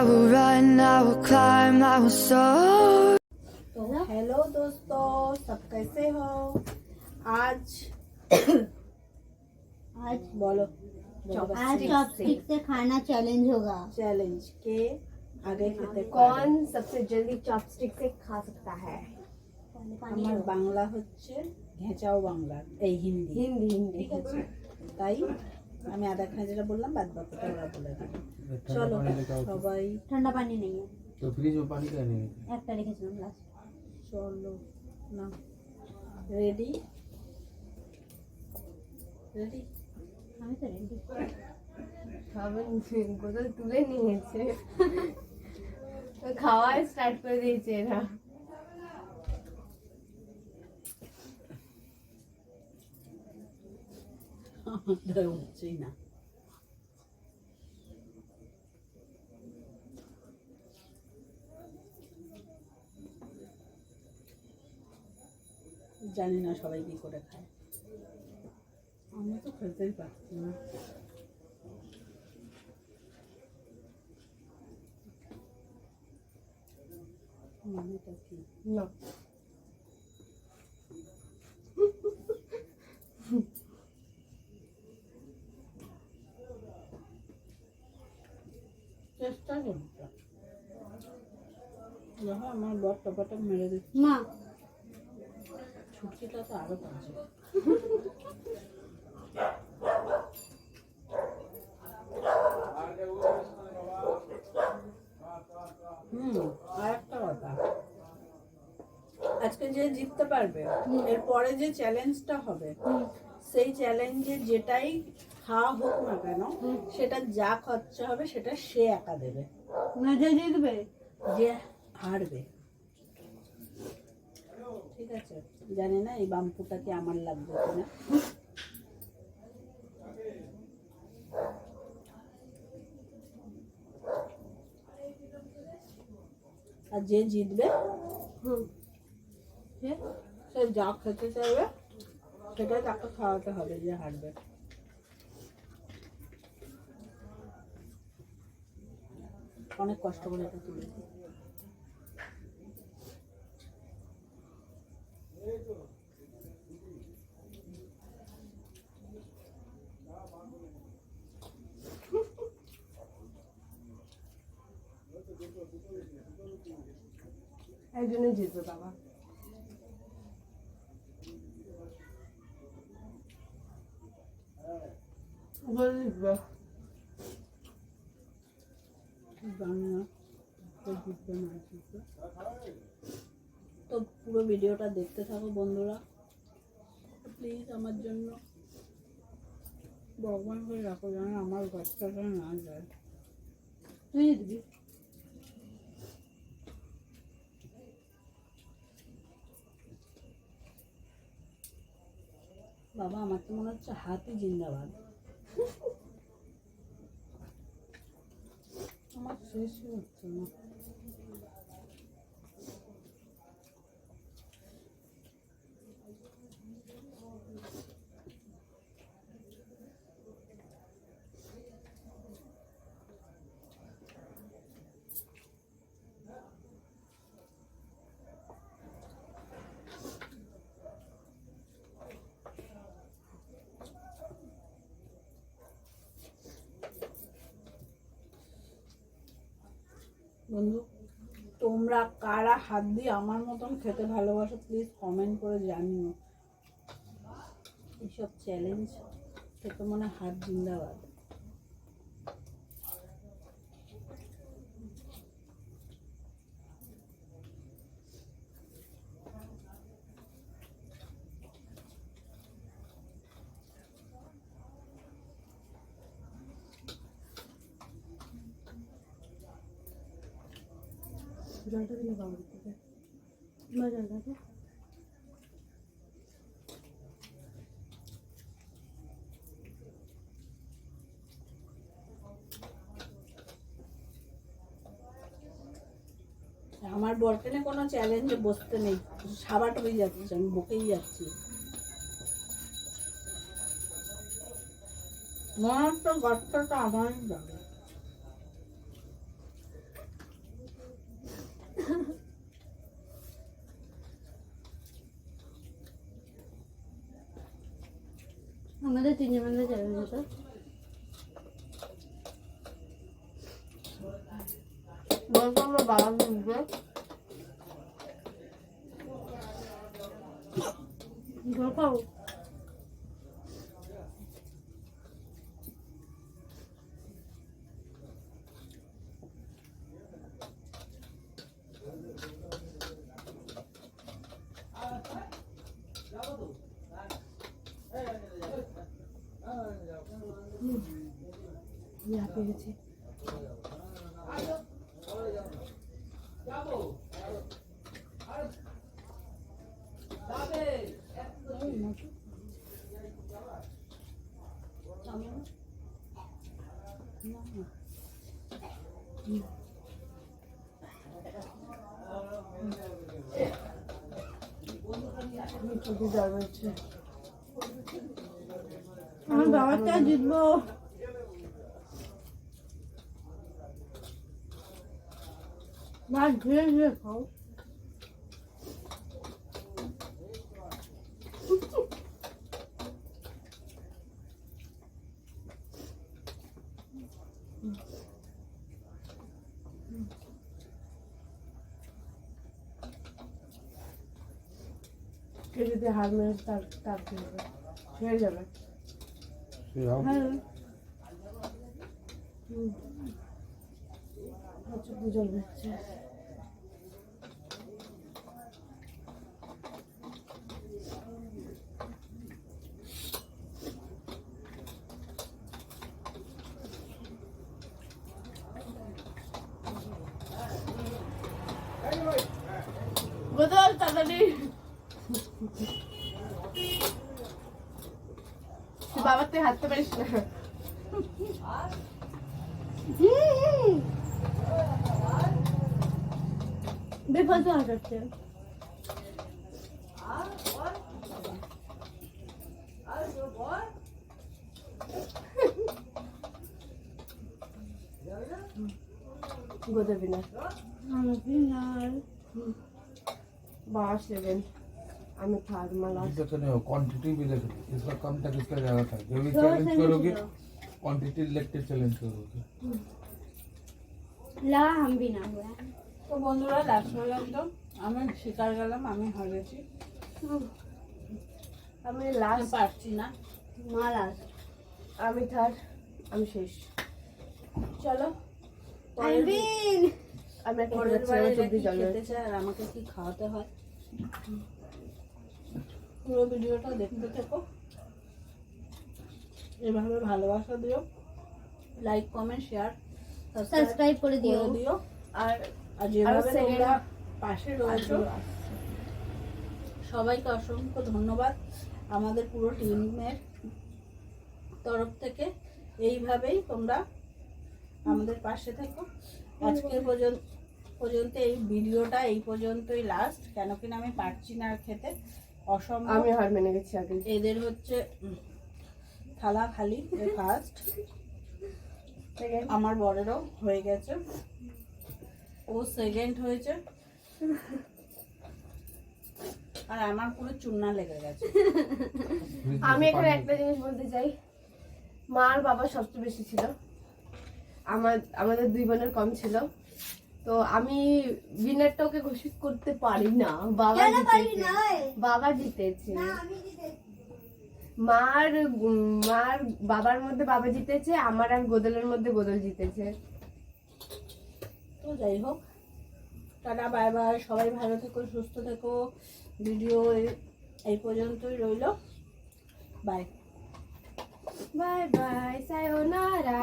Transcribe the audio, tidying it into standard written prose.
will run, I will climb, I will soar. तो hello दोस्तों, सब कैसे हो? आज बोलो आज चॉपस्टिक से खाना चैलेंज होगा। चैलेंज के आगे खेते कौन सबसे जल्दी चॉपस्टिक से खा सकता है? আমার বাংলা হচ্ছে ঘেঁচাও বাংলা, এই হিন্দি হিন্দি হিন্দি ঠিক আছে, তাই আমি আধা খানা যেটা বললাম বাদ বাকিটা ওরা বলে দেবে। চলো সবাই, ठंडा पानी नहीं है तो फ्रिज में पानी क्या नहीं है? একটা রেখেছিলাম লাস্ট। চলো না, রেডি রেডি। আমি তো রেডি। খাবার বোতল তুলে নিয়েছে, খাওয়া স্টার্ট করে দিয়েছে এরা। আমার উঠছেই না। জানি না সবাই কি করে খায়, আমি তো খেতেই পারছি না। মানেটা কি? না চেষ্টা করতে যখন আমার বর টপাটা মেরে দিচ্ছে, মা ছুটিটা তো আরো বাজে। আর একটা কথা, আজকে যে জিততে পারবে এরপরে যে চ্যালেঞ্জটা হবে, সেই চ্যালেঞ্জে যেটাই খাওয়া হোক না কেন, সেটা যা খরচা হবে সেটা সে একা দেবে, না যে জিতবে যে হারবে। ঠিক আছে, জানি না এই বাম্পুটা কি আমার লাগবে কিনা। আর যে জিতবে সে যা খেতে চাইবে সেটাই তাকে খাওয়াতে হবে যে হারবে। অনেক কষ্ট করে এটা তুলেছি। একজনে জিতবে বাবা। জানি না কে জিতবে না জিতবে। তো পুরো ভিডিওটা দেখতে থাকো বন্ধুরা, প্লিজ আমার জন্য ভগবান করে রাখো যেন আমার বাচ্চাটা না যায়। তুই জিতবি। বাবা আমার তো মনে হচ্ছে হাতি জিন্দাবাদ। আমার শেষই হচ্ছে না। বন্ধু, তোমরা কারা হাত দিয়ে আমার মতন খেতে ভালোবাসো প্লিজ কমেন্ট করে জানিও। এইসব চ্যালেঞ্জ থেকে মনে হাত জিন্দাবাদ। জলটা দিলে বাবা দিতে মজা লাগে। আমার বরকে কোনো চ্যালেঞ্জে বসতে নেই, সাবাট হয়ে যাচ্ছে, আমি বকেই যাচ্ছি। মনে হচ্ছে গর্তটা আমারই যাবে। আমাদের তিনজনের চ্যালেঞ্জ হতো বলবো আমরা বাবা বুঝবে দেখো পেরেছি আমার বাবাটা জিতবো ভাত ধীরে ধীরে খাও কে যদি হার মেরে তার কি হবে হয়ে যাবে হ্যাঁ আচ্ছা বুঝল হচ্ছে বদল তাড়াতাড়ি তুই বাবার তুই হাঁটতে পারিস না বেফালতু হাঁটাচ্ছে গোদে বিনার बाहर सेवन हमें थार मला तो नहीं हो क्वांटिटी भी देख इसका कम तक इसका ज़्यादा था जो भी चैलेंज करोगे क्वांटिटी लेके चैलेंज करोगे ला हम भी ना हुआ তো বন্ধুরা লাস্ট পর্যন্ত আমি শিকার গেলাম আমি হারেছি আমি আমি লাস্ট পারছি না মা লাস্ট আমি থার্ড আমি শেষ চলো आई विन আমি একটা পরের বাচ্চা বারে চোখ দিয়ে কি জল খেতে চায় আর আমাকে কি খাওয়াতে হয় পুরো ভিডিওটা দেখতে থাকো এভাবে ভালোবাসা দিও লাইক কমেন্ট শেয়ার सब्सक्राइब করে দিও দিও আর যেভাবে second- তোমরা পাশে রয়েছো সবাইকে অসংখ্য ধন্যবাদ আমাদের পুরো টিমের তরফ থেকে এইভাবেই তোমরা আমাদের পাশে থেকো আজকে পর্যন্ত এই ভিডিওটা এই পর্যন্তই লাস্ট কেন কিনা আমি পারছি না আর খেতে অসম্ভব আমি হার মেনে গেছি আগে এদের হচ্ছে থালা খালি ফার্স্ট আমার বড়েরও হয়ে গেছে ও সেকেন্ড হয়েছে আর আমার পুরো চুন্না লেগে গেছে আমি এখানে একটা জিনিস বলতে চাই মা আর বাবা সবচেয়ে বেশি ছিল আমাদের দুই বোনের কম ছিল তো আমি উইনারটা ওকে ঘোষিত করতে পারি না বাবা জিতেছে মার বাবার মধ্যে বাবা জিতেছে আমার আর গোদলের মধ্যে গোদল জিতেছে তো যাই হোক টাটা বাই বাই সবাই ভালো থেকো সুস্থ থেকো ভিডিও এই পর্যন্তই রইলো বাই বাই বাই সায়োনারা